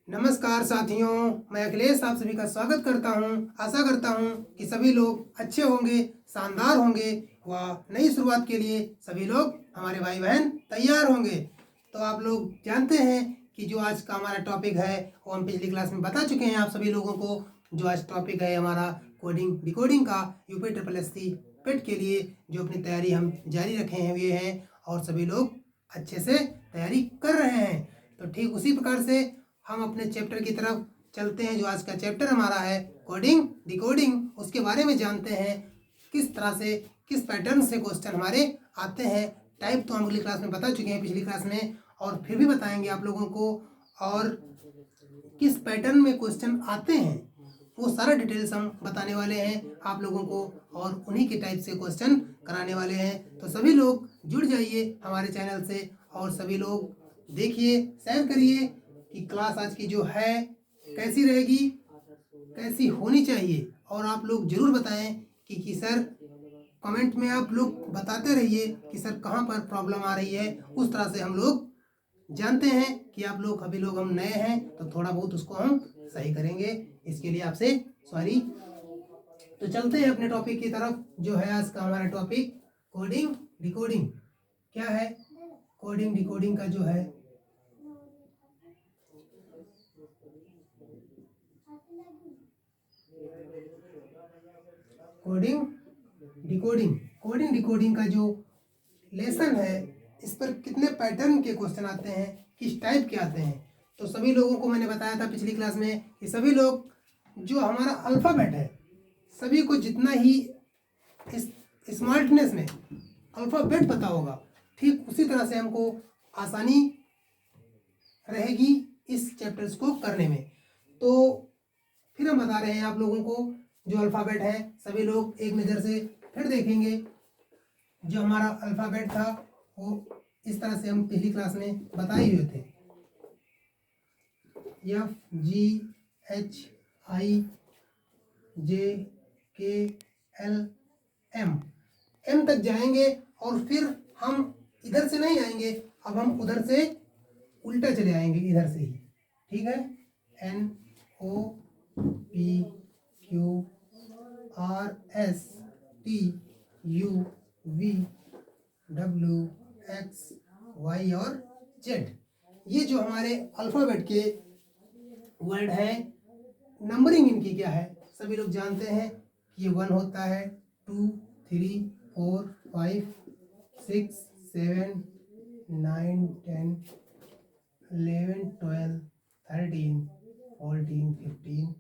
नमस्कार साथियों, मैं अखिलेश आप सभी का स्वागत करता हूं। आशा करता हूं कि सभी लोग अच्छे होंगे, शानदार होंगे व नई शुरुआत के लिए सभी लोग हमारे भाई बहन तैयार होंगे। तो आप लोग जानते हैं कि जो आज का हमारा टॉपिक है वो हम पिछली क्लास में बता चुके हैं आप सभी लोगों को। जो आज टॉपिक है हमारा कोडिंग डिकोडिंग का यूपी ट्रिपल एस सी पेट के लिए जो अपनी तैयारी हम जारी रखे हैं हुए हैं और सभी लोग अच्छे से तैयारी कर रहे हैं। तो ठीक उसी प्रकार से हम अपने चैप्टर की तरफ चलते हैं। जो आज का चैप्टर हमारा है कोडिंग डिकोडिंग, उसके बारे में जानते हैं किस तरह से किस पैटर्न से क्वेश्चन हमारे आते हैं। टाइप तो हम अगली क्लास में बता चुके हैं पिछली क्लास में, और फिर भी बताएंगे आप लोगों को। और किस पैटर्न में क्वेश्चन आते हैं वो सारा डिटेल्स हम बताने वाले हैं आप लोगों को, और उन्हीं के टाइप से क्वेश्चन कराने वाले हैं। तो सभी लोग जुड़ जाइए हमारे चैनल से और सभी लोग देखिए, शेयर करिए कि क्लास आज की जो है कैसी रहेगी, कैसी होनी चाहिए। और आप लोग जरूर बताएं कि सर कमेंट में आप लोग बताते रहिए कि सर कहाँ पर प्रॉब्लम आ रही है। उस तरह से हम लोग जानते हैं कि आप लोग अभी लोग हम नए हैं तो थोड़ा बहुत उसको हम सही करेंगे, इसके लिए आपसे सॉरी। तो चलते हैं अपने टॉपिक की तरफ। जो है आज का हमारा टॉपिक कोडिंग डिकोडिंग। क्या है कोडिंग डिकोडिंग का जो है कोडिंग डिकोडिंग का जो लेसन है, इस पर कितने पैटर्न के क्वेश्चन आते हैं, किस टाइप के आते हैं। तो सभी लोगों को मैंने बताया था पिछली क्लास में कि सभी लोग जो हमारा अल्फ़ाबेट है, सभी को जितना ही इस स्मार्टनेस में अल्फ़ाबेट पता होगा, ठीक उसी तरह से हमको आसानी रहेगी इस चैप्टर्स को करने में। तो फिर हम बता रहे हैं आप लोगों को जो अल्फ़ाबेट है, सभी लोग एक नज़र से फिर देखेंगे। जो हमारा अल्फ़ाबेट था वो इस तरह से हम पिछली क्लास में बताए हुए थे। F G H I J K L M तक जाएंगे और फिर हम इधर से नहीं आएंगे, अब हम उधर से उल्टा चले आएंगे, इधर से ही। ठीक है, N O P Q R S T U V W X Y और Z, ये जो हमारे अल्फ़ाबेट के वर्ड है। नंबरिंग इनकी क्या है, सभी लोग जानते हैं कि ये 1 होता है, 2 3 4 5 6 7 9 10 11 12 13 14 15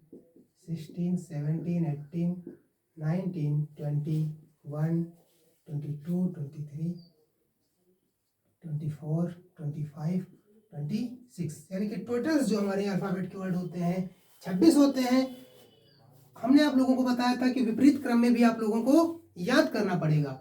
16 17 18 19 20 21 22 23 24 25 26, यानी कि टोटल्स जो हमारे अल्फ़ाबेट के वर्ड होते हैं 26 होते हैं। हमने आप लोगों को बताया था कि विपरीत क्रम में भी आप लोगों को याद करना पड़ेगा।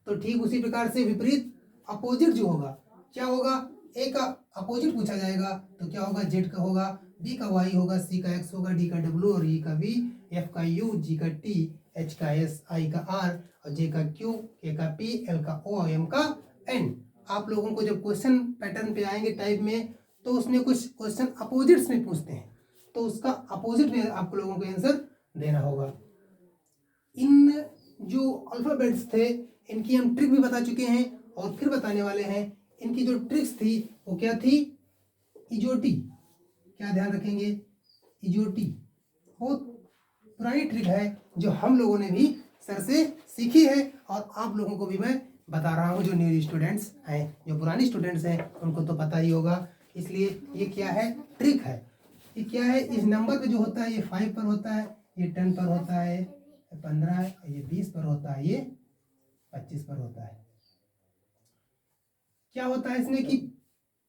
तो ठीक उसी प्रकार से विपरीत अपोजिट जो होगा, क्या होगा, ए का अपोजिट पूछा जाएगा तो क्या होगा, जेड का होगा, बी का वाई होगा, सी का एक्स होगा, डी का डब्ल्यू और ई का वी, एफ का यू, जी का टी, एच का एस, आई का आर और जे का क्यू, के का पी, एल का ओ, एम का एन। आप लोगों को जब क्वेश्चन पैटर्न पे आएंगे टाइप में, तो उसमें कुछ क्वेश्चन अपोजिट्स में पूछते हैं, तो उसका अपोजिट में आप लोगों को आंसर देना होगा। इन जो अल्फ़ाबेट्स थे इनकी हम ट्रिक भी बता चुके हैं और फिर बताने वाले हैं। इनकी जो ट्रिक्स थी वो क्या थी, इजोटी। क्या ध्यान रखेंगे, इजोटी बहुत पुरानी ट्रिक है जो हम लोगों ने भी सर से सीखी है और आप लोगों को भी मैं बता रहा हूँ। जो न्यू स्टूडेंट्स हैं, जो पुरानी स्टूडेंट्स हैं, उनको तो पता ही होगा। इसलिए ये क्या है, ट्रिक है। ये क्या है, इस नंबर पे जो होता है ये 5 पर होता है, ये 10 पर होता है, 15 है, ये 20 पर होता है, ये 25 पर होता है। क्या होता है इसमें कि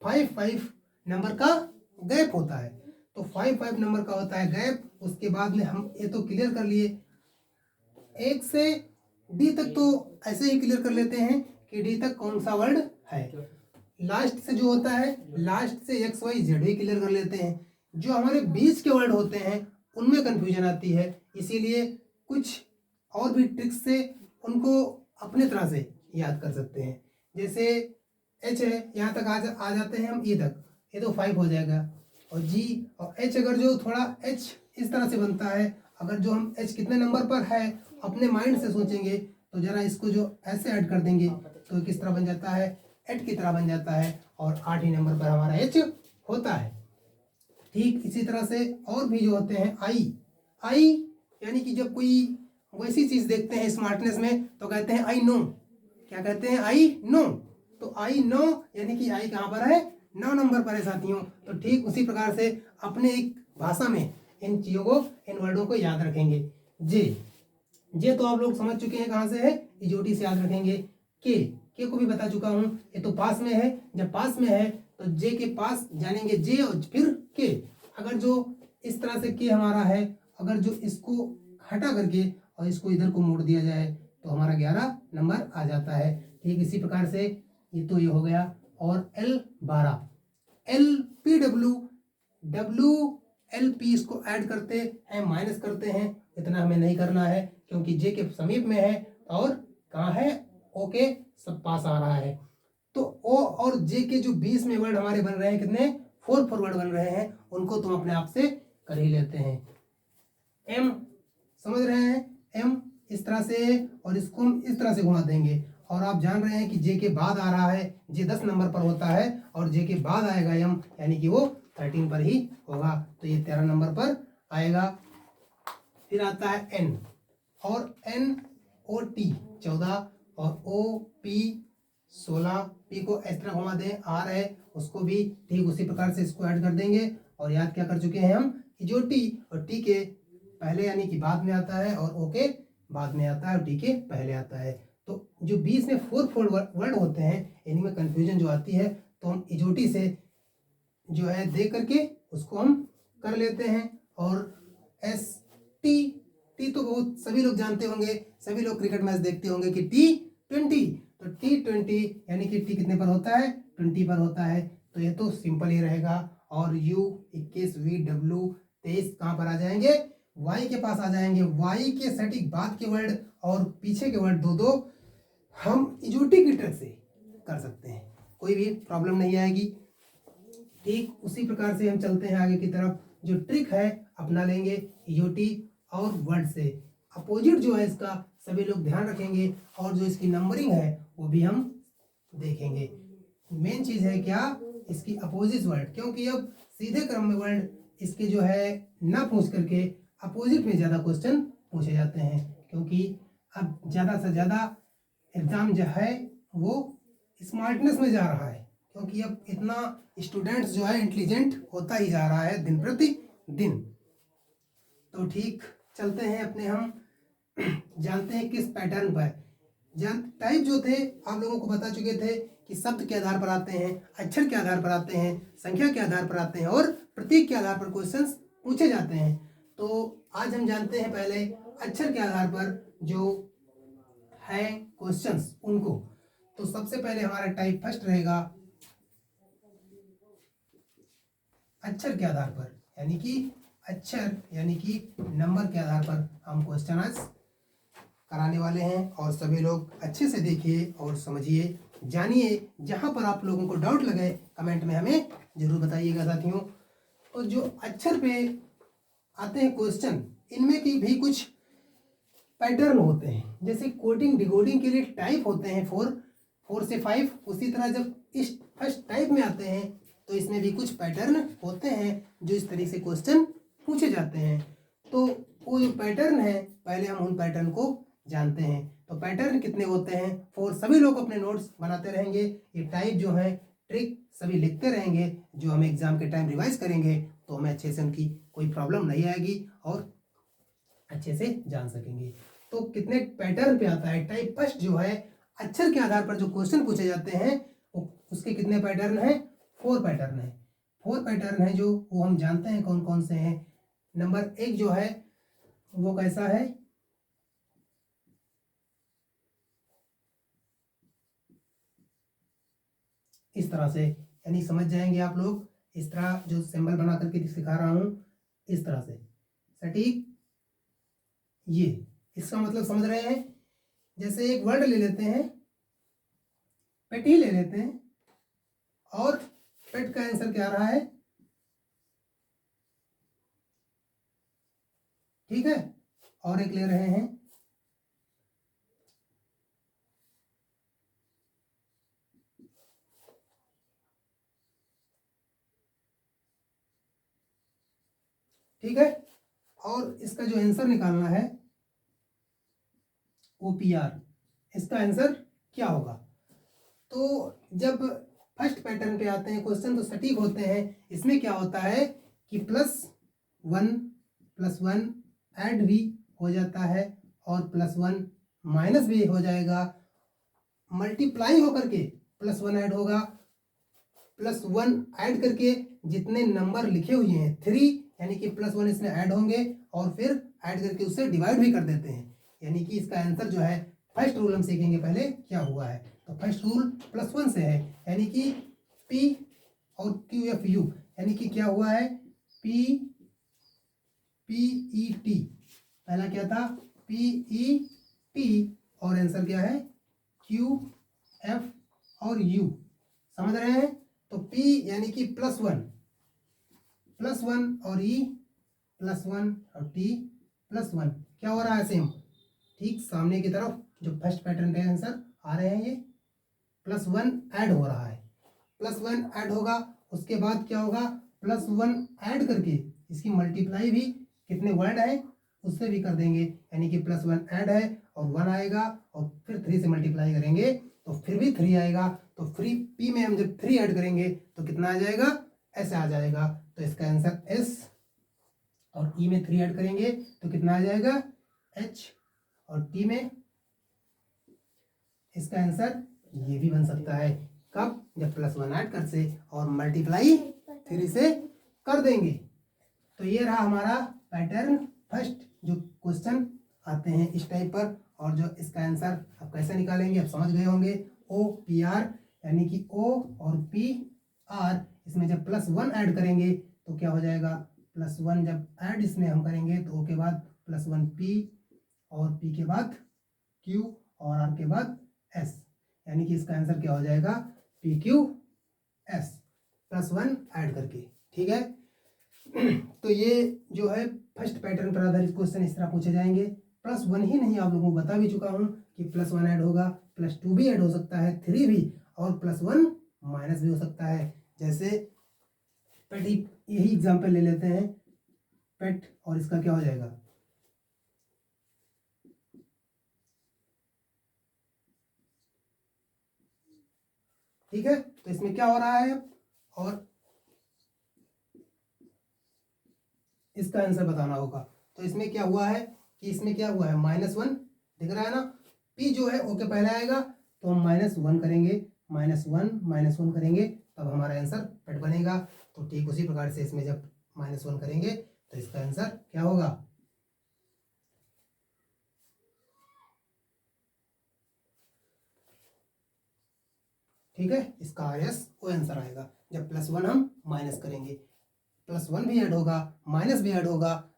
5 नंबर का गैप होता है, तो 5 नंबर का होता है गैप। उसके बाद में हम ये तो क्लियर कर लिए, 1 से डी तक तो ऐसे ही क्लियर कर लेते हैं कि डी तक कौन सा वर्ड है। लास्ट से जो होता है, लास्ट से एक्स वाई जेड भी क्लियर कर लेते हैं। जो हमारे बीच के वर्ड होते हैं उनमें कंफ्यूजन आती है, इसीलिए कुछ और भी ट्रिक्स से उनको अपने तरह से याद कर सकते हैं। जैसे एच है, यहाँ तक आ जाते हैं हम ई तक, ये तो 5 हो जाएगा। और जी और एच, अगर जो थोड़ा एच इस तरह से बनता है, अगर जो हम एच कितने नंबर पर है अपने माइंड से सोचेंगे तो जरा इसको जो ऐसे ऐड कर देंगे तो किस तरह बन जाता है, 8 की तरह बन जाता है और 8 ही नंबर पर हमारा एच होता है। ठीक इसी तरह से और भी जो होते हैं आई यानी कि जब कोई वैसी चीज देखते हैं स्मार्टनेस में तो कहते हैं आई नो। क्या कहते हैं, आई नो। तो आई नो यानी कि आई कहाँ पर है, 9 नंबर पर है साथियों। तो ठीक उसी प्रकार से अपने एक भाषा में इन चीजों को, इन वर्डों को याद रखेंगे। जे तो आप लोग समझ चुके हैं कहाँ से है, इजोटी से याद रखेंगे। के को भी बता चुका हूँ, ये तो पास में है, जब पास में है तो जे के पास जानेंगे जे और फिर के। अगर जो इस तरह से के हमारा है, अगर जो इसको हटा करके और इसको इधर को मोड़ दिया जाए तो हमारा 11 नंबर आ जाता है। ठीक इसी प्रकार से ये तो ये हो गया। और L12 LP इसको ऐड करते हैं, माइनस करते हैं, इतना हमें नहीं करना है क्योंकि जे के समीप में है और कहाँ है, ओके सब पास आ रहा है। तो ओ और जे के जो बीच में वर्ड हमारे बन रहे हैं, कितने 4 वर्ड बन रहे हैं, उनको तुम अपने आप से कर ही लेते हैं। एम समझ रहे हैं, एम इस तरह से और इसको हम इस तरह से घुमा देंगे। और आप जान रहे हैं कि जे के बाद आ रहा है, जे 10 नंबर पर होता है और जे के बाद आएगा एम यानी कि वो 13 पर ही होगा, तो ये 13 नंबर पर आएगा। फिर आता है एन और NOT 14 और OP 16, पी को इस तरह घुमा दें, आर है उसको भी ठीक उसी प्रकार से इसको ऐड कर देंगे। और याद क्या कर चुके हैं हम, जो टी और टी के पहले यानी कि बाद में आता है और ओ के बाद में आता है और टी के पहले आता है। तो जो बीच में 4 वर्ड होते हैं इनमें कंफ्यूजन जो आती है तो हम इजोटी से जो है देख करके उसको हम कर लेते हैं। और टी तो बहुत सभी लोग जानते होंगे, सभी लोग क्रिकेट मैच देखते होंगे कि T20, तो T20 यानी कि टी कितने पर होता है, 20 पर होता है, तो ये तो सिंपल ही रहेगा। और U 21, VW 23 कहाँ पर आ जाएंगे, Y के पास आ जाएंगे। Y के सटीक बाद के वर्ड और पीछे के वर्ड दो दो हम इजोटी की ट्रिक से कर सकते हैं, कोई भी प्रॉब्लम नहीं आएगी। ठीक उसी प्रकार से हम चलते हैं आगे की तरफ, जो ट्रिक है अपना लेंगे इजोटी और वर्ड से। अपोजिट जो है इसका सभी लोग ध्यान रखेंगे और जो इसकी नंबरिंग है वो भी हम देखेंगे। मेन चीज है क्या, इसकी अपोजिट वर्ड, क्योंकि अब सीधे क्रम में वर्ड इसके जो है ना पूछ करके अपोजिट में ज्यादा क्वेश्चन पूछे जाते हैं, क्योंकि अब ज्यादा से ज्यादा एग्जाम जो है वो स्मार्टनेस में जा रहा है, क्योंकि अब इतना स्टूडेंट्स जो है इंटेलिजेंट होता ही जा रहा है दिन प्रति दिन। तो ठीक चलते हैं अपने, हम जानते हैं किस पैटर्न पर टाइप जो थे आप लोगों को बता चुके थे कि शब्द के आधार पर आते हैं, अक्षर के आधार पर आते हैं, संख्या के आधार पर आते हैं और प्रतीक के आधार पर क्वेश्चंस पूछे जाते हैं। तो आज हम जानते हैं पहले अक्षर के आधार पर जो है क्वेश्चंस उनको। तो सबसे पहले हमारा टाइप फर्स्ट रहेगा अक्षर के आधार पर, यानी कि अक्षर यानी कि नंबर के आधार पर हम क्वेश्चन आज कराने वाले हैं। और सभी लोग अच्छे से देखिए और समझिए, जानिए। जहां पर आप लोगों को डाउट लगे कमेंट में हमें जरूर बताइएगा साथियों। तो जो अक्षर पे आते हैं क्वेश्चन, इनमें की भी कुछ पैटर्न होते हैं। जैसे कोडिंग डिकोडिंग के लिए टाइप होते हैं 4 से 5, उसी तरह जब इस फर्स्ट टाइप में आते हैं तो इसमें भी कुछ पैटर्न होते हैं जो इस तरीके से क्वेश्चन पूछे जाते हैं। तो वो जो पैटर्न है पहले हम उन पैटर्न को जानते हैं। तो पैटर्न कितने होते हैं 4, सभी लोग अपने नोट्स बनाते रहेंगे। ये टाइप जो है ट्रिक सभी लिखते रहेंगे, जो हम एग्जाम के टाइम रिवाइज करेंगे तो हमें अच्छे से उनकी कोई प्रॉब्लम नहीं आएगी और अच्छे से जान सकेंगे। तो कितने पैटर्न पे आता है टाइप फर्स्ट जो है, अक्षर के आधार पर जो क्वेश्चन पूछे जाते हैं उसके कितने पैटर्न हैं, 4 पैटर्न है। 4 पैटर्न है जो वो हम जानते हैं कौन कौन से हैं। नंबर 1 जो है वो कैसा है, इस तरह से, यानी समझ जाएंगे आप लोग। इस तरह जो सिंबल बना करके सिखा रहा हूं, इस तरह से सटीक, ये इसका मतलब समझ रहे हैं। जैसे एक वर्ड ले लेते हैं, पेट ही ले लेते हैं और पेट का आंसर क्या आ रहा है, ठीक है, और एक ले रहे हैं, ठीक है। और इसका जो आंसर निकालना है OPR, इसका आंसर क्या होगा। तो जब फर्स्ट पैटर्न पे आते हैं क्वेश्चन तो सटीक होते हैं। इसमें क्या होता है कि +1 ऐड भी हो जाता है और +1 माइनस भी हो जाएगा, मल्टीप्लाई होकर के +1 ऐड होगा, +1 ऐड करके जितने नंबर लिखे हुए हैं 3 यानी कि +1 इसमें ऐड होंगे और फिर ऐड करके उससे डिवाइड भी कर देते हैं। यानी कि इसका आंसर जो है, फर्स्ट रूल हम सीखेंगे पहले क्या हुआ है। तो फर्स्ट रूल +1 से है, यानी कि P और QFU, यानी कि क्या हुआ है PET, पहला क्या था PET और आंसर क्या है QF और U, समझ रहे हैं। तो P यानी कि +1 और E +1 और T +1 क्या हो रहा है सेम, ठीक सामने की तरफ जो फर्स्ट पैटर्न के आंसर आ रहे हैं ये +1 ऐड हो रहा है, +1 ऐड होगा, उसके बाद क्या होगा +1 ऐड करके इसकी मल्टीप्लाई भी कितने वर्ड है उससे भी कर देंगे, यानी कि +1 ऐड है और 1 आएगा और फिर 3 से मल्टीप्लाई करेंगे तो फिर भी 3 आएगा। तो फ्री P में हम जब 3 ऐड करेंगे तो कितना आ जाएगा, ऐसे आ जाएगा। तो इसका आंसर S, और E में 3 ऐड करेंगे तो कितना आ जाएगा H, और T में इसका आंसर ये भी बन सकता है। कब, जब +1 ऐड कर से और मल्टीप्लाई 3 से कर देंगे। तो ये रहा हमारा पैटर्न, फर्स्ट जो क्वेश्चन आते हैं इस टाइप पर, और जो इसका आंसर आप कैसे निकालेंगे आप समझ गए होंगे। OPR यानी कि O और PR, इसमें जब +1 ऐड करेंगे तो क्या हो जाएगा, +1 जब ऐड इसमें हम करेंगे तो O के बाद +1 P और P के बाद Q और R के बाद S, यानी कि इसका आंसर क्या हो जाएगा PQS +1 ऐड करके, ठीक है। तो ये जो है फर्स्ट पैटर्न पर आधारित क्वेश्चन इस तरह पूछे जाएंगे। +1 ही नहीं, आप लोगों को बता भी चुका हूँ कि +1 ऐड होगा, +2 भी ऐड हो सकता है, 3 भी, और +1 माइनस भी हो सकता है। जैसे पेट, यही एग्जाम्पल ले लेते हैं पेट, और इसका क्या हो जाएगा, ठीक है। तो इसमें क्या हो रहा है और इसका आंसर बताना होगा। तो इसमें क्या हुआ है कि इसमें क्या हुआ है -1 दिख रहा है ना, P जो है O के पहले आएगा तो हम -1 करेंगे, -1 करेंगे तब हमारा आंसर पेट बनेगा। तो ठीक उसी प्रकार से इसमें जब -1 करेंगे तो इसका आंसर क्या होगा, ठीक है, इसका RS वो आंसर आएगा। जब +1 हम माइनस करेंगे, +1 भी ऐड होगा, माइनस भी ऐड होगा,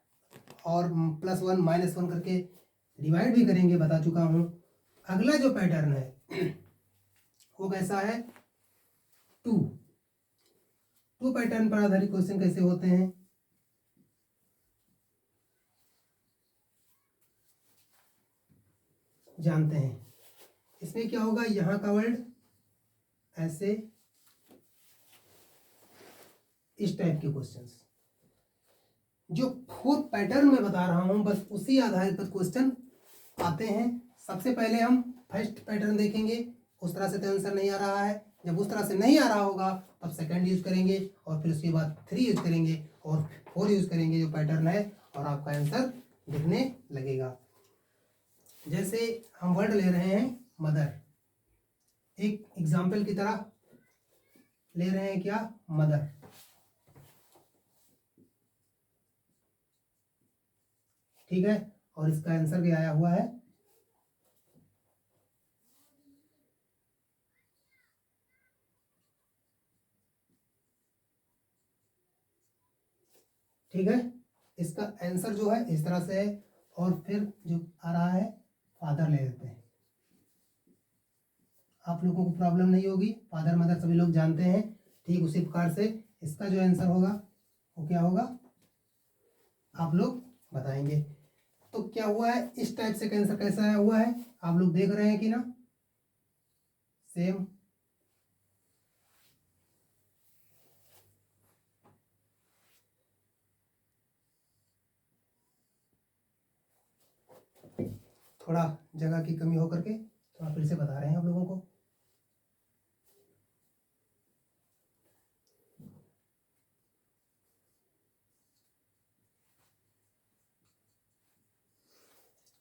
और +1 -1 करके डिवाइड भी करेंगे, बता चुका हूँ। अगला जो पैटर्न है वो कैसा है, 2 पैटर्न पर आधारित क्वेश्चन कैसे होते हैं, जानते हैं। इसमें क्या होगा, यहाँ का वर्ड ऐसे, इस टाइप के क्वेश्चंस जो 4th पैटर्न में बता रहा हूं बस उसी आधार पर क्वेश्चन आते हैं। सबसे पहले हम फर्स्ट पैटर्न देखेंगे, उस तरह से तो आंसर नहीं आ रहा है। जब उस तरह से नहीं आ रहा होगा तब सेकंड यूज करेंगे और फिर उसके बाद 3 यूज करेंगे और 4 यूज करेंगे जो पैटर्न है, और आपका आंसर दिखने लगेगा। जैसे हम वर्ड ले रहे हैं मदर, एक एग्जाम्पल की तरह ले रहे हैं क्या, मदर, ठीक है, और इसका आंसर क्या आया हुआ है, ठीक है। इसका आंसर जो है इस तरह से है, और फिर जो आ रहा है फादर ले लेते हैं, आप लोगों को प्रॉब्लम नहीं होगी, फादर मदर सभी लोग जानते हैं। ठीक उसी प्रकार से इसका जो आंसर होगा वो क्या होगा आप लोग बताएंगे। तो क्या हुआ है, इस टाइप से कैंसर कैसा आया हुआ है आप लोग देख रहे हैं कि ना, सेम। थोड़ा जगह की कमी होकर के थोड़ा फिर से बता रहे हैं आप लोगों को।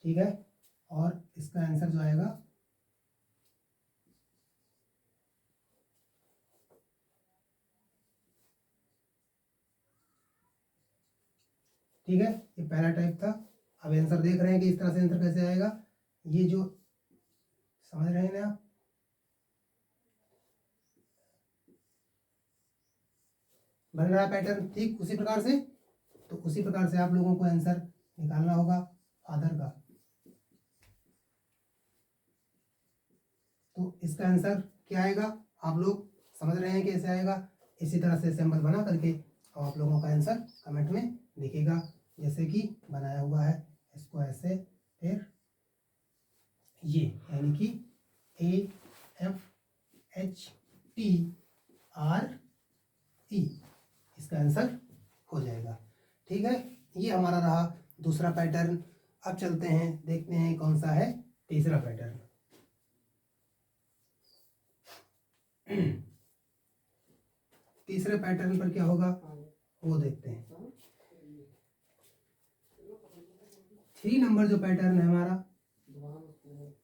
ठीक है, और इसका आंसर जो आएगा ठीक है, ये पहला टाइप था। अब आंसर देख रहे हैं कि इस तरह से आंसर कैसे आएगा, ये जो समझ रहे हैं ना आप, बन रहा है पैटर्न ठीक उसी प्रकार से। तो उसी प्रकार से आप लोगों को आंसर निकालना होगा फादर का। तो इसका आंसर क्या आएगा आप लोग समझ रहे हैं कैसे आएगा। इसी तरह से सिंबल बना करके और आप लोगों का आंसर कमेंट में लिखिएगा, जैसे कि बनाया हुआ है इसको ऐसे, फिर ये यानी कि AFHTRE, इसका आंसर हो जाएगा। ठीक है, ये हमारा रहा दूसरा पैटर्न। अब चलते हैं देखते हैं कौन सा है तीसरा पैटर्न। तीसरे पैटर्न पर क्या होगा वो देखते हैं। 3 नंबर जो पैटर्न है हमारा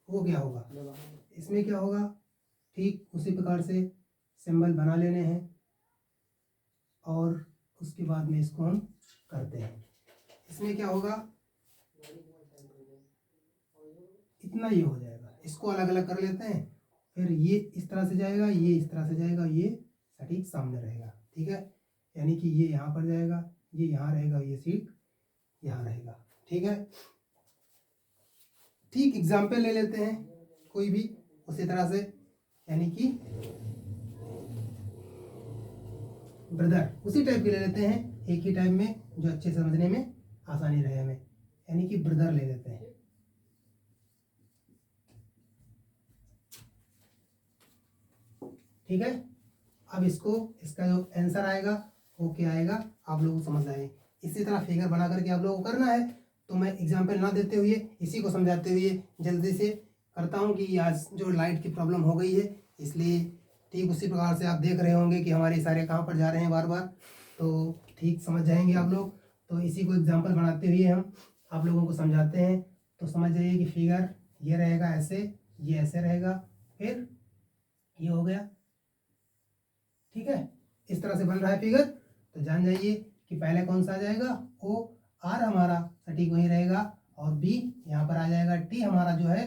वो क्या होगा, इसमें क्या होगा, ठीक उसी प्रकार से सिंबल बना लेने हैं और उसके बाद में इसको हम करते हैं। इसमें क्या होगा, इतना ये हो जाएगा, इसको अलग अलग कर लेते हैं, फिर ये इस तरह से जाएगा, ये इस तरह से जाएगा, ये सटीक सामने रहेगा। ठीक है, यानी कि ये यहाँ पर जाएगा, ये यहाँ रहेगा, ये सीट यहाँ रहेगा। ठीक है, ठीक एग्जाम्पल ले लेते हैं कोई भी उसी तरह से, यानी कि ब्रदर उसी टाइप के ले लेते हैं, एक ही टाइप में जो अच्छे से समझने में आसानी रहे हमें, यानी कि ब्रदर ले लेते हैं। ठीक है, अब इसको इसका जो आंसर आएगा वो क्या आएगा आप लोगों को समझ आए। इसी तरह फिगर बना करके आप लोगों को करना है। तो मैं एग्जाम्पल ना देते हुए इसी को समझाते हुए जल्दी से करता हूँ कि आज जो लाइट की प्रॉब्लम हो गई है, इसलिए ठीक उसी प्रकार से आप देख रहे होंगे कि हमारे इशारे कहाँ पर जा रहे हैं बार बार, तो ठीक समझ जाएंगे आप लोग। तो इसी को एग्जाम्पल बनाते हुए हम आप लोगों को समझाते हैं। तो समझ जाइए कि फिगर ये रहेगा ऐसे, ये ऐसे रहेगा, फिर ये हो गया। ठीक है, इस तरह से बन रहा है फिगर। तो जान जाइए कि पहले कौन सा आ जाएगा, ओ आर हमारा सटीक वहीं रहेगा, और बी यहाँ पर आ जाएगा, टी हमारा जो है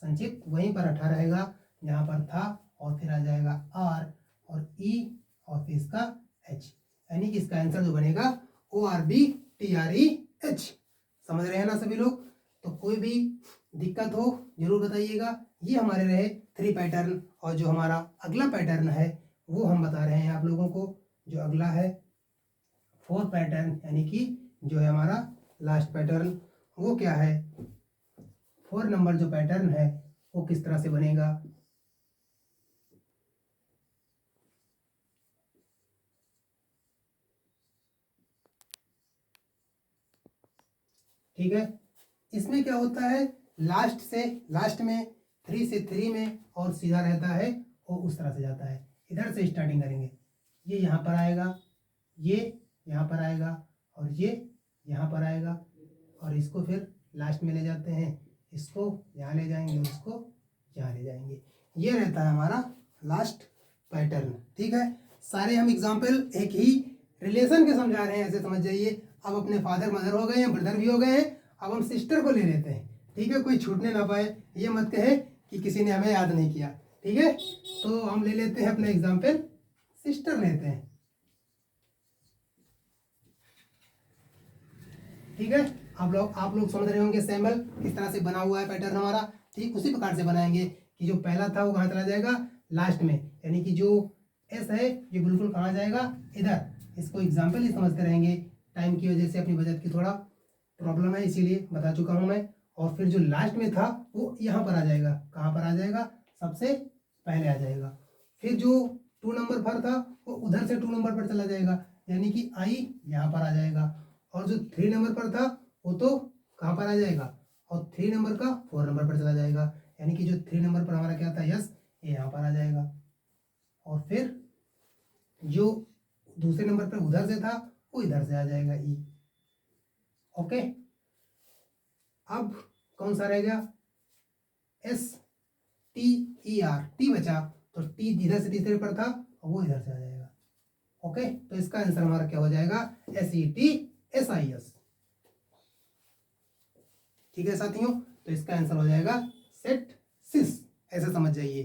संक्षिप्त वहीं पर रखा रहेगा जहाँ पर था, और फिर आ जाएगा आर और ई और फिर इसका एच, यानी कि इसका आंसर जो बनेगा ORBTREH। समझ रहे हैं ना सभी लोग। तो कोई भी दिक्कत हो जरूर बताइएगा। ये हमारे रहे 3 पैटर्न, और जो हमारा अगला पैटर्न है वो हम बता रहे हैं आप लोगों को। जो अगला है 4 पैटर्न, यानी कि जो है हमारा लास्ट पैटर्न, वो क्या है, 4 नंबर जो पैटर्न है वो किस तरह से बनेगा। ठीक है, इसमें क्या होता है, लास्ट से लास्ट में, 3 से 3 में, और सीधा रहता है वो उस तरह से जाता है। इधर से स्टार्टिंग करेंगे, ये यहाँ पर आएगा, ये यहाँ पर आएगा, और ये यहाँ पर आएगा, और इसको फिर लास्ट में ले जाते हैं, इसको यहाँ ले जाएंगे और इसको यहाँ ले जाएंगे। ये रहता है हमारा लास्ट पैटर्न। ठीक है, सारे हम एग्जाम्पल एक ही रिलेशन के समझा रहे हैं, ऐसे समझ जाइए। अब अपने फादर मदर हो गए हैं, ब्रदर भी हो गए हैं, अब हम सिस्टर को ले लेते हैं। ठीक है, कोई छूटने ना पाए, ये मत कहे कि किसी ने हमें याद नहीं किया। ठीक है, तो हम ले लेते हैं अपना एग्जाम्पल, सिस्टर लेते हैं। ठीक है, आप लोग समझ रहे होंगे सैम्पल किस तरह से बना हुआ है पैटर्न हमारा। ठीक उसी प्रकार से बनाएंगे कि जो पहला था वो कहाँ चला जाएगा, लास्ट में, यानी कि जो एस है ये बिल्कुल कहाँ जाएगा, इधर। इसको एग्जाम्पल ही समझते रहेंगे टाइम की वजह से, अपनी बचत की थोड़ा। प्रॉब्लम है, इसीलिए बता चुका हूँ मैं। और फिर जो लास्ट में था वो यहाँ पर आ जाएगा। कहाँ पर आ जाएगा? सबसे पहले आ जाएगा। फिर जो 2 नंबर पर था वो उधर से 2 नंबर पर चला जाएगा, यानी कि आई यहाँ पर आ जाएगा। और जो 3 नंबर पर था वो तो कहाँ पर आ जाएगा, और 3 नंबर का 4 नंबर पर चला जाएगा, यानी कि जो 3 नंबर पर हमारा क्या था, यस, ये यहाँ पर आ जाएगा। और फिर जो दूसरे नंबर पर उधर से था वो इधर से आ जाएगा, ई। ओके, अब कौन सा रह गया? S T E R, T बचा, तो टी इधर से तीसरे पर था और वो इधर से आ जाएगा। ओके, तो इसका आंसर हमारा क्या हो जाएगा? SETSIS। ठीक है साथियों, तो इसका आंसर हो जाएगा सेट सिस, ऐसे समझ जाइए।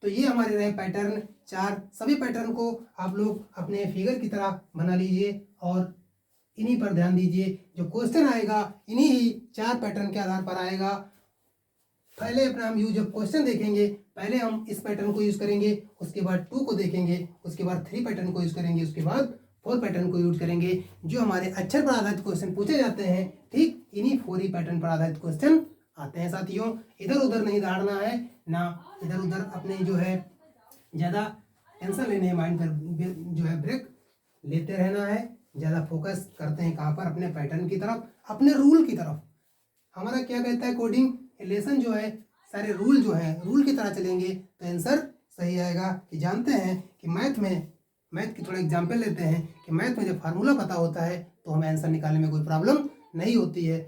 तो ये हमारे रहे पैटर्न 4। सभी पैटर्न को आप लोग अपने फिगर की तरह बना लीजिए और इन्हीं पर ध्यान दीजिए। जो क्वेश्चन आएगा इन्हीं ही 4 पैटर्न के आधार पर आएगा। पहले अपना हम यूज ऑफ क्वेश्चन देखेंगे। पहले हम इस पैटर्न को यूज करेंगे, उसके बाद 2 को देखेंगे, उसके बाद 3 पैटर्न को यूज करेंगे, उसके बाद 4 पैटर्न को यूज करेंगे। जो हमारे अक्षर पर आधारित क्वेश्चन पूछे जाते हैं, ठीक इन्हीं 4 ही पैटर्न पर आधारित क्वेश्चन आते हैं साथियों। इधर उधर नहीं दौड़ना है, ना इधर उधर अपने जो है ज़्यादा टेंशन लेने हैं, माइंड पर जो है ब्रेक लेते रहना है। ज़्यादा फोकस करते हैं कहाँ पर? अपने पैटर्न की तरफ, अपने रूल की तरफ। हमारा क्या कहता है कोडिंग लेसन जो है, सारे रूल जो है रूल की तरह चलेंगे तो आंसर सही आएगा। कि जानते हैं कि मैथ की थोड़ा एग्जांपल लेते हैं कि मैथ में जब फार्मूला पता होता है तो हमें आंसर निकालने में कोई प्रॉब्लम नहीं होती है।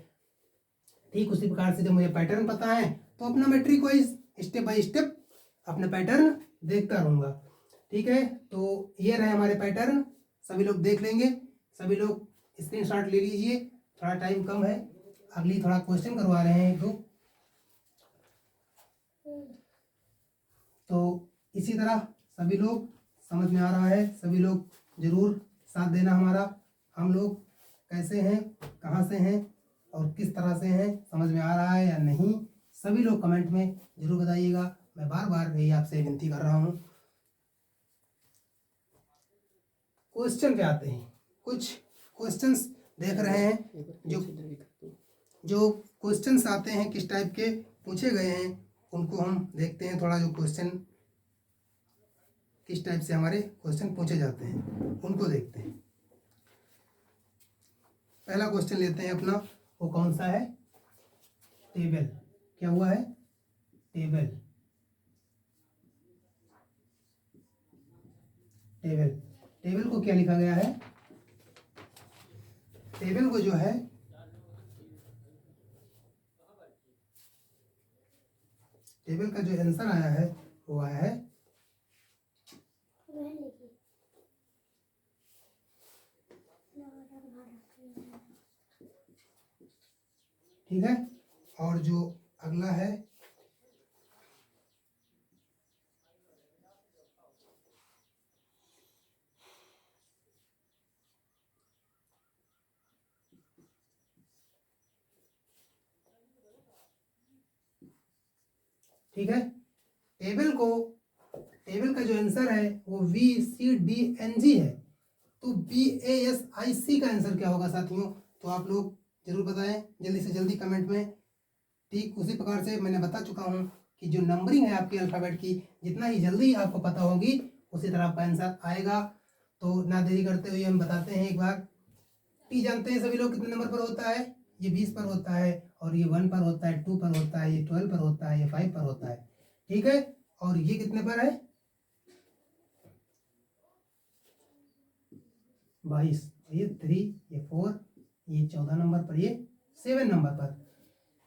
ठीक उसी प्रकार से जब मुझे पैटर्न पता है तो अपना matrix wise step by step अपना पैटर्न देखता रहूँगा। ठीक है, तो ये रहे हमारे पैटर्न, सभी लोग देख लेंगे। सभी लोग स्क्रीनशॉट ले लीजिए, थोड़ा टाइम कम है, अगली थोड़ा क्वेश्चन करवा रहे हैं 1-2। तो इसी तरह सभी लोग, समझ में आ रहा है, सभी लोग जरूर साथ देना हमारा। हम लोग कैसे हैं, कहाँ से हैं और किस तरह से हैं, समझ में आ रहा है या नहीं, सभी लोग कमेंट में जरूर बताइएगा। मैं बार बार यही आपसे विनती कर रहा हूँ। क्वेश्चन पे आते हैं, कुछ क्वेश्चंस देख रहे हैं। जो क्वेश्चंस आते हैं किस टाइप के पूछे गए हैं उनको हम देखते हैं। थोड़ा जो क्वेश्चन किस टाइप से हमारे क्वेश्चन पूछे जाते हैं उनको देखते हैं। पहला क्वेश्चन लेते हैं अपना, वो कौन सा है? टेबल। क्या हुआ है? टेबल। टेबल, टेबल को क्या लिखा गया है? टेबल को जो है टेबल का जो आंसर आया है वो आया है ठीक है। और जो अगला है ठीक है। टेबल का जो आंसर है वो VCDNG है। तो BASIC का आंसर क्या होगा साथियों? तो आप लोग जरूर बताएं जल्दी से जल्दी कमेंट में। ठीक उसी प्रकार से मैंने बता चुका हूँ कि जो नंबरिंग है आपकी अल्फ़ाबेट की, जितना ही जल्दी आपको पता होगी उसी तरह आपका आंसर आएगा। तो ना देरी करते हुए हम बताते हैं एक बार। टी जानते हैं सभी लोग कितने नंबर पर होता है? ये 20 पर होता है, और ये 1 पर होता है, 2 पर होता है, ये 12 पर होता है, ये 5 पर होता है। ठीक है, और ये कितने पर है? 22। ये 3, ये 4, ये 14 नंबर पर, ये 7 नंबर पर।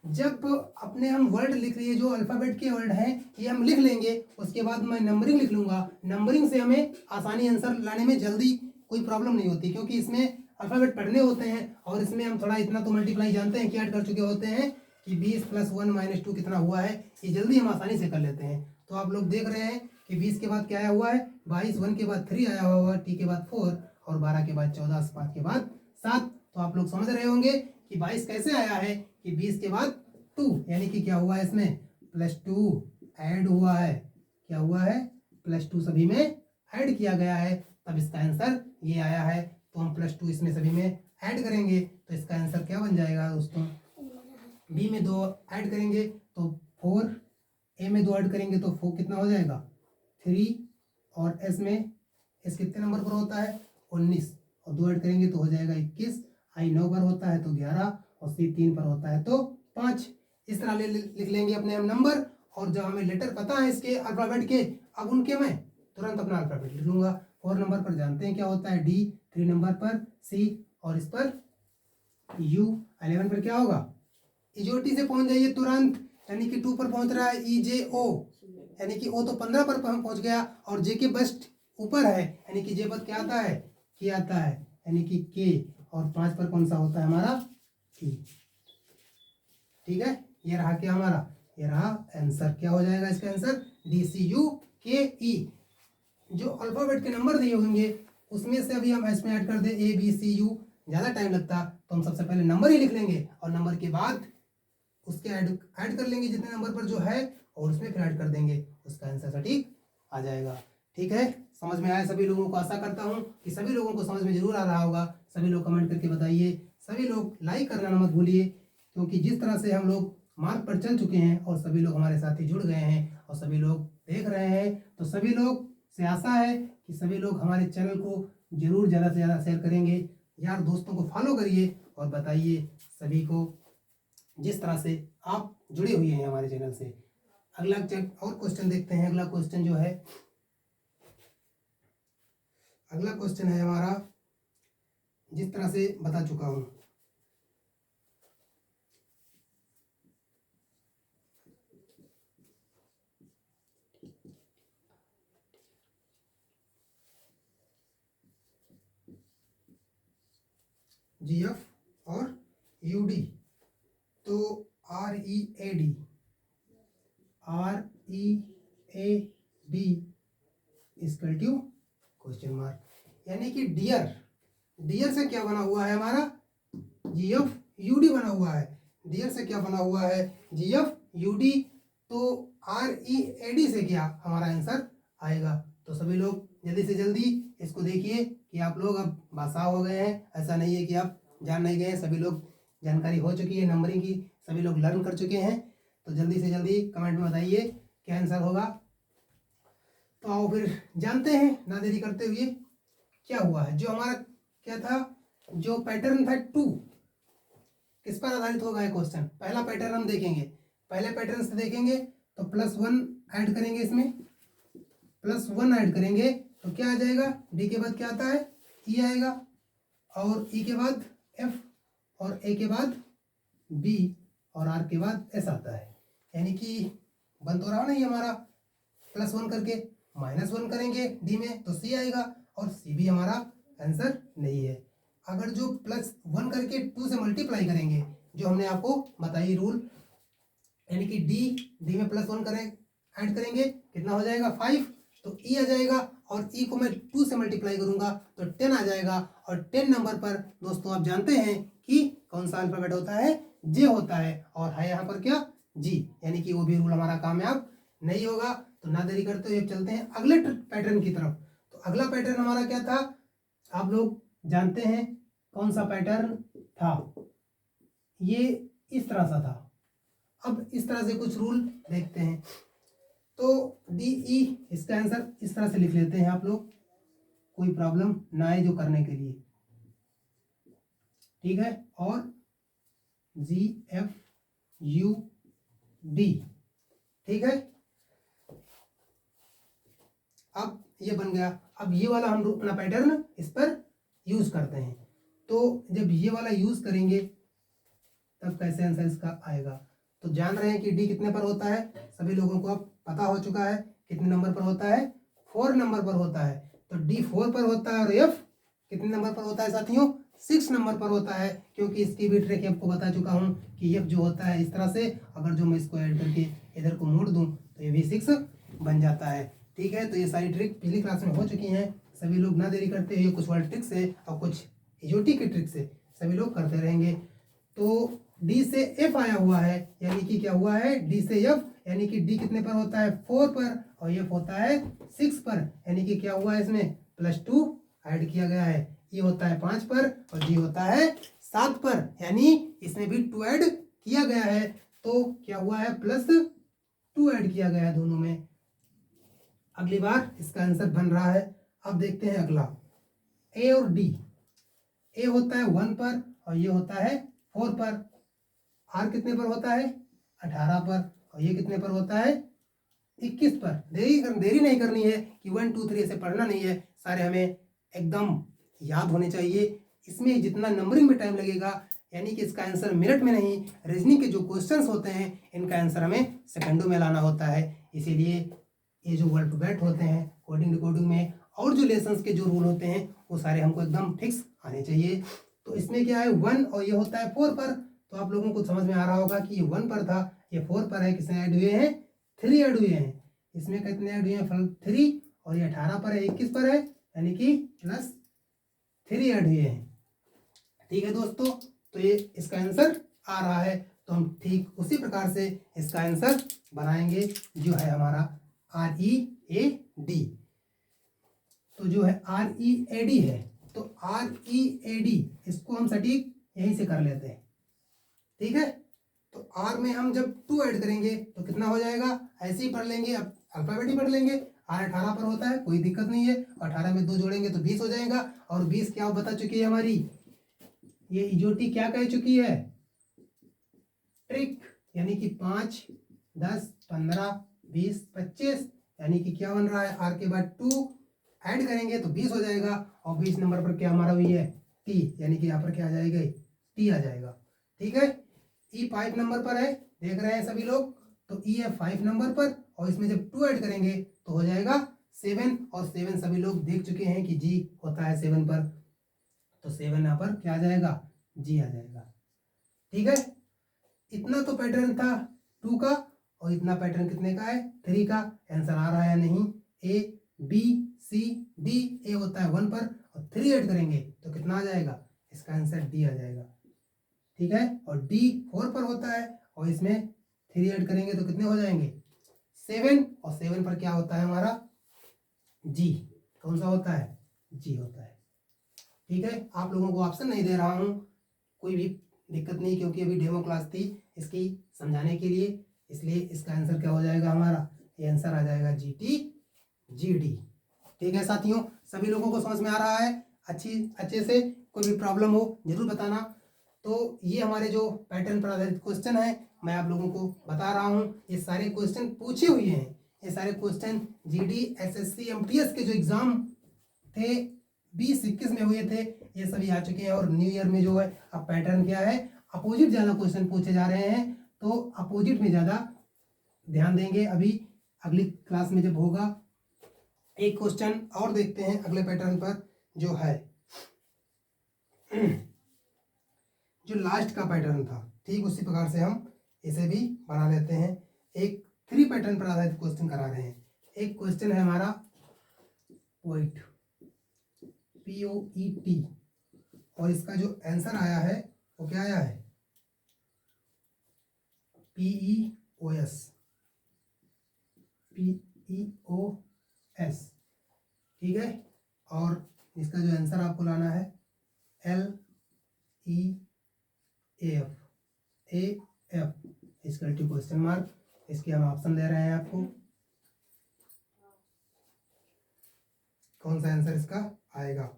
जब अपने हम वर्ड लिख लिए, जो अल्फ़ाबेट के वर्ड हैं ये हम लिख लेंगे, उसके बाद मैं नंबरिंग लिख लूँगा। नंबरिंग से हमें आसानी आंसर लाने में जल्दी कोई प्रॉब्लम नहीं होती, क्योंकि इसमें अल्फ़ाबेट पढ़ने होते हैं और इसमें हम थोड़ा इतना तो मल्टीप्लाई जानते हैं कि ऐड कर चुके होते हैं कि 20 + 1 - 2 कितना हुआ है, ये जल्दी हम आसानी से कर लेते हैं। तो आप लोग देख रहे हैं कि 20 के बाद क्या आया हुआ है? 22, 1 के बाद 3 आया हुआ है, टी के बाद 4, और 12 के बाद 14, 5 के बाद 7। तो आप लोग समझ रहे होंगे कि 22 कैसे आया है कि 20 के बाद 2, यानी कि क्या हुआ है इसमें? +2 ऐड हुआ है। क्या हुआ है? +2 सभी में ऐड किया गया है, तब इसका आंसर ये आया है। तो हम +2 इसमें सभी में ऐड करेंगे तो इसका आंसर क्या बन जाएगा दोस्तों, बी में 2 ऐड करेंगे तो 4, ए में 2 ऐड करेंगे तो 4 कितना हो जाएगा 3, और एस कितने नंबर पर होता है 19, और 2 ऐड करेंगे तो हो जाएगा 21, आई 9 पर होता है तो 11, और सी 3 पर होता है तो 5। इस तरह लिख लेंगे अपने हम नंबर, और जब हमें लेटर पता है इसके अल्फाबेट के, अब उनके मैं तुरंत अपना अल्फाबेट लिख लूंगा। 4 नंबर पर जानते हैं क्या होता है डी, 3 नंबर पर सी, और इस पर यू, 11 पर क्या होगा इजोटी से पहुंच जाइए तुरंत, यानी कि 2 पर पहुंच रहा है ई जे ओ, यानी कि ओ तो 15 पर पहुंच गया, और जे के बस्ट ऊपर है, यानी कि जे पर क्या आता है के आता है, यानी कि के, और 5 पर कौन सा होता है हमारा ई। ठीक है, ये रहा क्या हमारा, ये रहा आंसर। क्या हो जाएगा इसका आंसर डी सी यू के ई। जो अल्फाबेट के नंबर दिए होंगे उसमें से अभी हम इसमें ऐड कर दे ए बी सी यू, ज़्यादा टाइम लगता तो हम सबसे पहले नंबर ही लिख लेंगे, और नंबर के बाद उसके ऐड कर लेंगे जितने नंबर पर जो है, और उसमें फिर ऐड कर देंगे, उसका आंसर सटीक आ जाएगा। ठीक है, समझ में आया सभी लोगों को? आशा करता हूँ कि सभी लोगों को समझ में जरूर आ रहा होगा। सभी लोग कमेंट करके बताइए, सभी लोग लाइक करना मत भूलिए, क्योंकि जिस तरह से हम लोग मार्ग पर चल चुके हैं और सभी लोग हमारे साथ ही जुड़ गए हैं और सभी लोग देख रहे हैं, तो सभी लोग से आशा है कि सभी लोग हमारे चैनल को जरूर ज़्यादा से ज़्यादा शेयर करेंगे, यार दोस्तों को फॉलो करिए और बताइए सभी को, जिस तरह से आप जुड़े हुए हैं हमारे चैनल से। अगला और क्वेश्चन देखते हैं। अगला क्वेश्चन जो है, अगला क्वेश्चन है हमारा, जिस तरह से बता चुका हूँ, जी एफ और यू डी, तो R E A D is equal to question mark, यानी कि डियर से क्या बना हुआ है हमारा जी एफ यू डी बना हुआ है। डियर से क्या बना हुआ है जी एफ यू डी, तो आर ई ए डी से क्या हमारा आंसर आएगा। तो सभी लोग जल्दी से जल्दी इसको देखिए कि आप लोग अब बादशाह हो गए हैं, ऐसा नहीं है कि आप जान नहीं गए, सभी लोग जानकारी हो चुकी है नंबरिंग की, सभी लोग लर्न कर चुके हैं। तो जल्दी से जल्दी कमेंट में बताइए क्या आंसर होगा। तो आओ फिर जानते हैं ना देरी करते हुए क्या हुआ है। जो हमारा क्या था, जो पैटर्न था 2, किस पर आधारित होगा ये क्वेश्चन। पहला पैटर्न हम देखेंगे, पहले पैटर्न से देखेंगे तो +1 ऐड करेंगे, इसमें +1 ऐड करेंगे तो क्या आ जाएगा, डी के बाद क्या आता है ई आएगा, और ई के बाद एफ, और ए के बाद बी, और आर के बाद एस आता है। यानी कि बन तो रहा नहीं हमारा, +1 करके -1 करेंगे डी में तो सी आएगा, और सी भी हमारा आंसर नहीं है। अगर जो +1 करके 2 से मल्टीप्लाई करेंगे, जो हमने आपको बताई रूल, यानी कि डी में +1 करें ऐड करेंगे कितना हो जाएगा 5, तो ई आ जाएगा, और ई को मैं 2 से मल्टीप्लाई करूंगा तो 10 आ जाएगा। और 10 नंबर पर दोस्तों आप जानते हैं कि कौन सा अल्फाबेट होता है, जे होता है, और है यहाँ पर क्या जी, यानी कि वो भी रूल हमारा कामयाब नहीं होगा। तो ना देरी करते हुए चलते हैं अगले पैटर्न की तरफ। तो अगला पैटर्न हमारा क्या था, आप लोग जानते हैं कौन सा पैटर्न था, ये इस तरह सा था। अब इस तरह से कुछ रूल देखते हैं, तो डी ई इसका आंसर इस तरह से लिख लेते हैं आप लोग, कोई प्रॉब्लम ना आए जो करने के लिए, ठीक है। और जी एफ यू डी, ठीक है। अब ये बन गया। अब ये वाला हम अपना पैटर्न इस पर यूज करते हैं, तो जब ये वाला यूज करेंगे तब कैसे आंसर इसका आएगा। तो जान रहे हैं कि डी कितने पर होता है, सभी लोगों को अब पता हो चुका है कितने नंबर पर होता है, 4 नंबर पर होता है। तो डी 4 पर होता है, और एफ कितने नंबर पर होता है साथियों, 6 नंबर पर होता है, क्योंकि इसकी भी ट्रिक आपको बता चुका हूँ कि एफ जो होता है इस तरह से, अगर जो मैं इसको ऐड करके इधर को मोड़ दूँ तो ये भी 6 बन जाता है, ठीक है। तो ये सारी ट्रिक पिछली क्लास में हो चुकी हैं, सभी लोग ना देरी करते हुए कुछ वर्ड ट्रिक से और कुछ इजोटी की ट्रिक से सभी लोग करते रहेंगे। तो डी से एफ आया हुआ है, यानी कि क्या हुआ है डी से एफ, यानी कि डी कितने पर होता है 4 पर, और एफ होता है 6 पर, यानी कि क्या हुआ है इसमें +2 ऐड किया गया है। E होता है 5 पर और G होता है 7 पर, यानी इसमें भी 2 ऐड किया गया है। तो क्या हुआ है, +2 ऐड किया गया है दोनों में। अगली बार इसका आंसर बन रहा है। अब देखते हैं अगला, A और D। A होता है 1 पर और ये होता है 4 पर। R कितने पर होता है, 18 पर, और ये कितने पर होता है, 21 पर। देरी नहीं करनी है कि 1 2 3 ऐसे पढ़ना नहीं है, सारे हमें एकदम याद होने चाहिए। इसमें जितना नंबरिंग में टाइम लगेगा, यानी कि इसका आंसर मिनट में नहीं, रीजनिंग के जो क्वेश्चंस होते हैं इनका आंसर हमें सेकंडों में लाना होता है। इसीलिए ये जो अल्फाबेट होते हैं कोडिंग डिकोडिंग में और जो लेसन्स के जो रूल होते हैं वो सारे हमको एकदम फिक्स आने चाहिए। तो इसमें क्या है 1 और ये होता है 4 पर। तो आप लोगों को समझ में आ रहा होगा कि ये 1 पर था, ये 4 पर है, किसने ऐड हुए हैं, 3 ऐड हुए हैं। इसमें कितने ऐड हुए हैं, 3, और ये 18 पर है, 21 पर है, यानी कि +3 ऐड हुए हैं। ठीक है दोस्तों, तो ये इसका आंसर आ रहा है। तो हम ठीक उसी प्रकार से इसका आंसर बनाएंगे, जो है हमारा READ। तो जो है READ है, तो READ इसको हम सटीक यहीं से कर लेते हैं। ठीक है, तो R में हम जब 2 ऐड करेंगे तो कितना हो जाएगा, ऐसे ही पढ़ लेंगे, अब अल्फाबेट ही पढ़ लेंगे। R 18 पर होता है, कोई दिक्कत नहीं है। 18 में 2 जोड़ेंगे तो 20 हो जाएगा। और 20 क्या बता चुकी है हमारी ये इजोटी, क्या कह चुकी है, ट्रिक, यानी कि 5 10 15 20 25, यानी कि क्या बन रहा है, R के बाद 2 ऐड करेंगे तो 20 हो जाएगा। और 20 नंबर पर क्या हमारा हुई है, T, यानी कि यहाँ पर क्या आ जाएगा, T आ जाएगा। ठीक है, E 5 नंबर पर है, देख रहे हैं सभी लोग, तो E है 5 नंबर पर, और इसमें जब 2 ऐड करेंगे तो हो जाएगा 7, और 7 सभी लोग देख चुके हैं कि G होता है 7 पर, तो 7 यहाँ पर क्या आ जाएगा, G आ जाएगा। ठीक है, इतना तो पैटर्न था 2 का, और इतना पैटर्न कितने का है, 3 का। आंसर आ रहा है नहीं, A B C D। A होता है 1 पर, और 3 ऐड करेंगे तो कितना आ जाएगा, इसका आंसर D आ जाएगा। ठीक है, और D 4 पर होता है, और इसमें 3 ऐड करेंगे तो कितने हो जाएंगे, 7, और 7 पर क्या होता है हमारा, G। कौन सा होता है, G होता है। ठीक है, आप लोगों को ऑप्शन नहीं दे रहा हूँ, कोई भी दिक्कत नहीं, क्योंकि अभी डेमो क्लास थी इसकी समझाने के लिए, इसलिए इसका आंसर क्या हो जाएगा हमारा, ये आंसर आ जाएगा GT। ठीक है साथियों, सभी लोगों को समझ में आ रहा है अच्छे से, कोई भी प्रॉब्लम हो जरूर बताना। तो ये हमारे जो पैटर्न पर आधारित क्वेश्चन है मैं आप लोगों को बता रहा हूँ, ये सारे क्वेश्चन पूछे हुए हैं। ये सारे क्वेश्चन GD SSC MTS के जो एग्जाम थे 20-21 में हुए थे, ये सभी आ चुके हैं। और न्यू ईयर में जो है अब पैटर्न क्या है, अपोजिट ज़्यादा क्वेश्चन पूछे जा रहे हैं, तो अपोजिट में ज़्यादा ध्यान देंगे। अभी अगली क्लास में जब होगा, एक क्वेश्चन और देखते हैं अगले पैटर्न पर, जो है जो लास्ट का पैटर्न था, ठीक उसी प्रकार से हम इसे भी बना लेते हैं। एक 3 पैटर्न पर आधारित क्वेश्चन करा रहे हैं। एक क्वेश्चन है हमारा पोइट, POET, और इसका जो आंसर आया है वो क्या आया है, PEOS। ठीक है, और इसका जो आंसर आपको लाना है LEAF, इसका क्वेश्चन मार्क, इसके हम ऑप्शन दे रहे हैं आपको, कौन सा आंसर इसका आएगा।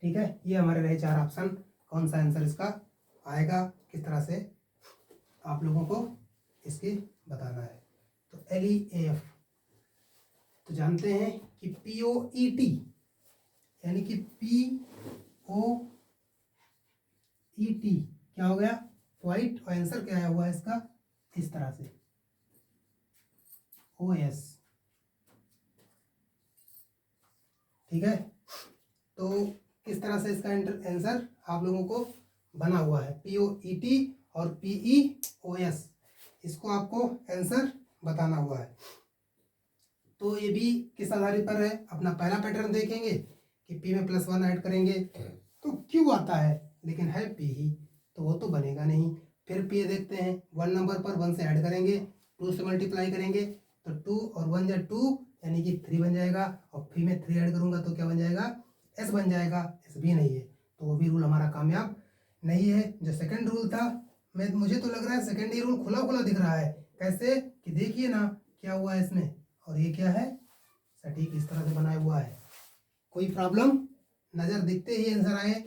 ठीक है, ये हमारे रहे 4 ऑप्शन, कौन सा आंसर इसका आएगा, किस तरह से आप लोगों को इसकी बताना है। तो LEAF, तो जानते हैं कि POET यानी कि POET क्या हो गया, पॉइंट, और आंसर क्या आया हुआ है इसका, इस तरह से OS। ठीक है, तो इस तरह से इसका आंसर आप लोगों को बना हुआ है, POET और PEOS, इसको आपको आंसर बताना हुआ है। तो ये भी किस आधारित पर है, अपना पहला पैटर्न देखेंगे कि P में +1 ऐड करेंगे तो Q आता है, लेकिन है P ही, तो वो तो बनेगा नहीं। फिर P देखते हैं, 1 नंबर पर 1 से ऐड करेंगे, 2 से मल्टीप्लाई करेंगे तो 2 और 1 जा 2 यानी कि 3 बन जाएगा, और P में 3 ऐड करूँगा तो क्या बन जाएगा, S बन जाएगा। S भी नहीं है, तो वो भी रूल हमारा कामयाब नहीं है। जो सेकंड रूल था, मुझे तो लग रहा है सेकंड ही रूल खुला खुला दिख रहा है। कैसे कि देखिए ना क्या हुआ है इसमें, और ये क्या है, सटीक इस तरह से बनाया हुआ है, कोई प्रॉब्लम नज़र दिखते ही आंसर आए,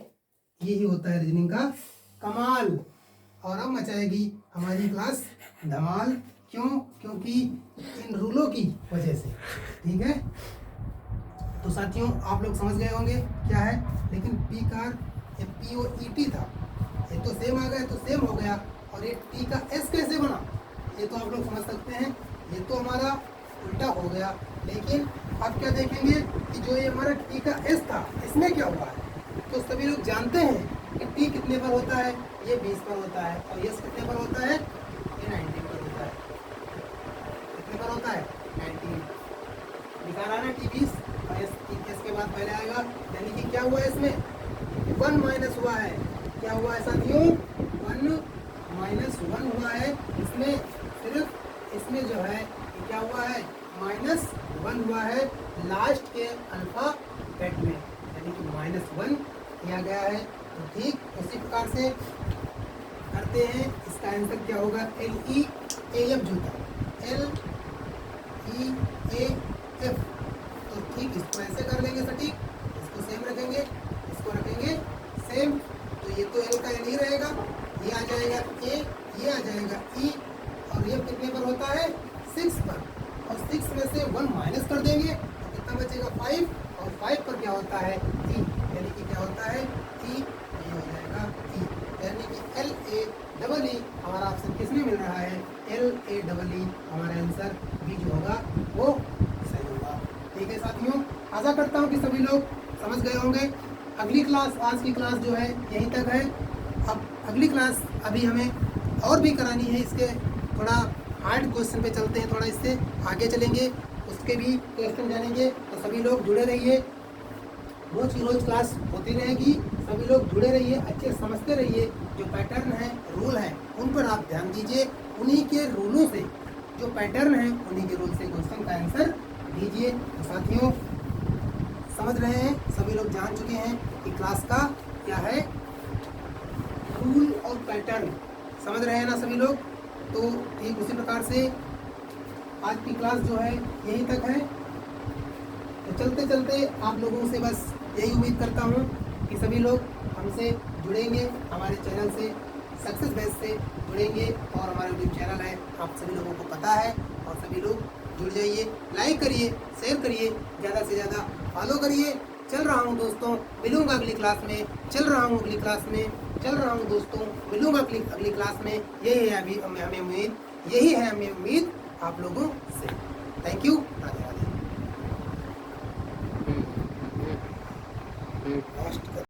यही होता है रीजनिंग का कमाल। और अब मचाएगी हमारी क्लास धमाल, क्यों, क्योंकि इन रूलों की वजह से, ठीक है। तो साथियों आप लोग समझ गए होंगे क्या है, लेकिन P का POET था, ये तो सेम आ गया तो सेम हो गया, और ये T का S कैसे बना, ये तो आप लोग समझ सकते हैं, ये तो हमारा उल्टा हो गया। लेकिन अब क्या देखेंगे कि जो ये हमारा T का S था, इसमें क्या हुआ है। तो सभी लोग जानते हैं कि T कितने पर होता है, ये 20 पर होता है, और S कितने पर होता है, ये 19 पर होता है। कितने पर होता है, 19 दिखा रहा है ना, T 20 और S के बाद पहले आएगा, यानी कि क्या हुआ है इसमें, 1 माइनस हुआ है। क्या हुआ है साथियों, 1 -1 हुआ है इसमें, सिर्फ इसमें जो है क्या हुआ है, -1 हुआ है लास्ट के अल्फाबेट में, यानी कि -1 किया गया है। तो ठीक उसी प्रकार से करते हैं, इसका आंसर क्या होगा, LEAF जो था, LEAF। तो ठीक इसको ऐसे कर लेंगे सटीक, इसको सेम रखेंगे, इसको रखेंगे सेम, तो ये तो L का L ही रहेगा, ये आ जाएगा A, ये आ जाएगा E, और ये कितने पर होता है, 6 पर, और 6 में से 1 माइनस कर देंगे तो कितना बचेगा, 5, और 5 पर क्या होता है, E, यानी कि क्या होता है, E, ये हो जाएगा E, यानी कि LAEE हमारा ऑप्शन किसमें मिल रहा है, LAEE, हमारा आंसर B जो होगा वो सही होगा। ठीक है साथियों, आशा करता हूँ कि सभी लोग समझ गए होंगे। अगली क्लास, आज की क्लास जो है यहीं तक है। अब अगली क्लास अभी हमें और भी करानी है, इसके थोड़ा हार्ड क्वेश्चन पे चलते हैं, थोड़ा इससे आगे चलेंगे, उसके भी क्वेश्चन जानेंगे। तो सभी लोग जुड़े रहिए, रोज की रोज क्लास होती रहेगी, सभी लोग जुड़े रहिए, अच्छे समझते रहिए। जो पैटर्न है, रूल है, उन पर आप ध्यान दीजिए, उन्हीं के रूलों से, जो पैटर्न है उन्हीं के रूल से क्वेश्चन का आंसर दीजिए। तो साथियों समझ रहे हैं, सभी लोग जान चुके हैं कि क्लास का क्या है, रूल और पैटर्न, समझ रहे हैं ना सभी लोग। तो ठीक उसी प्रकार से आज की क्लास जो है यहीं तक है। तो चलते चलते आप लोगों से बस यही उम्मीद करता हूँ कि सभी लोग हमसे जुड़ेंगे, हमारे चैनल से, सक्सेस बेस से जुड़ेंगे, और हमारा यूट्यूब चैनल है, आप सभी लोगों को पता है, और सभी लोग जुड़ जाइए, लाइक करिए, शेयर करिए, ज़्यादा से ज़्यादा फॉलो करिए। चल रहा हूँ दोस्तों, मिलूंगा अगली क्लास में, चल रहा हूँ अगली क्लास में, चल रहा हूँ दोस्तों, मिलूंगा अगली क्लास में। यही है अभी हमें उम्मीद, यही है हमें उम्मीद आप लोगों से। Thank you, Radhe Radhe.